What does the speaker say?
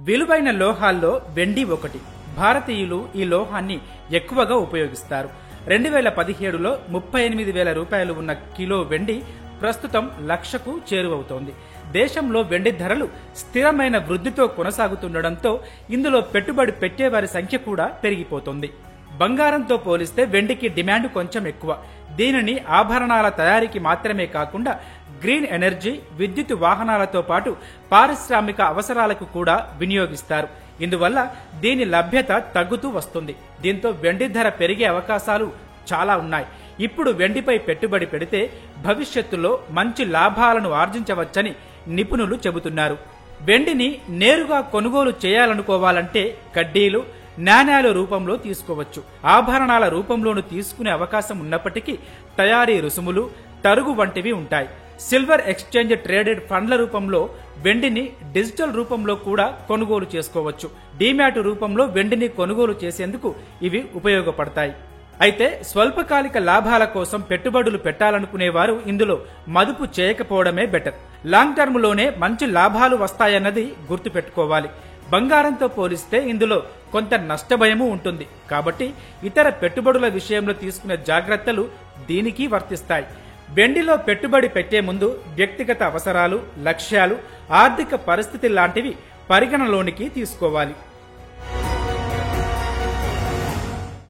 విలువైన లోహాల్లో వెండి ఒకటి. భారతీయులు ఈ లోహాన్ని ఎక్కువగా ఉపయోగిస్తారు. 2017లో 38,000 రూపాయలు ఉన్న కిలో వెండి ప్రస్తుతం 1,00,000కు చేరువవుతోంది. దేశంలో వెండి ధరలు స్థిరమైన వృద్ధితో కొనసాగుతుండటంతో ఇందులో పెట్టుబడి పెట్టేవారి సంఖ్య కూడా పెరిగిపోతుంది. బంగారంతో పోలిస్తే వెండికి డిమాండ్ కొంచెం ఎక్కువ. దీనిని ఆభరణాల తయారీకి మాత్రమే కాకుండా గ్రీన్ ఎనర్జీ, విద్యుత్ వాహనాలతో పాటు పారిశ్రామిక అవసరాలకు కూడా వినియోగిస్తారు. ఇందువల్ల దీని లభ్యత తగ్గుతూ వస్తుంది. దీంతో వెండి ధర పెరిగే అవకాశాలు చాలా ఉన్నాయి. ఇప్పుడు వెండిపై పెట్టుబడి పెడితే భవిష్యత్తులో మంచి లాభాలను ఆర్జించవచ్చని నిపుణులు చెబుతున్నారు. వెండిని నేరుగా కొనుగోలు చేయాలనుకోవాలంటే కడ్డీలు, నాణేల రూపంలో తీసుకోవచ్చు. ఆభరణాల రూపంలోనూ తీసుకునే అవకాశం ఉన్నప్పటికీ తయారీ రుసుములు, తరుగు వంటివి ఉంటాయి. సిల్వర్ ఎక్స్చేంజ్ ట్రేడెడ్ ఫండ్ల రూపంలో వెండిని డిజిటల్ రూపంలో కూడా కొనుగోలు చేసుకోవచ్చు. డీమ్యాట్ రూపంలో వెండిని కొనుగోలు చేసేందుకు ఇవి ఉపయోగపడతాయి. అయితే స్వల్పకాలిక లాభాల కోసం పెట్టుబడులు పెట్టాలనుకునేవారు ఇందులో మదుపు చేయకపోవడమే బెటర్. లాంగ్ టర్మ్ లోనే మంచి లాభాలు వస్తాయన్నది గుర్తుపెట్టుకోవాలి. బంగారంతో పోలిస్తే ఇందులో కొంత నష్టభయము ఉంటుంది. కాబట్టి ఇతర పెట్టుబడుల విషయంలో తీసుకునే జాగ్రత్తలు దీనికి వర్తిస్తాయి. వెండిలో పెట్టుబడి పెట్టే ముందు వ్యక్తిగత అవసరాలు, లక్ష్యాలు, ఆర్థిక పరిస్థితి లాంటివి పరిగణలోనికి తీసుకోవాలి.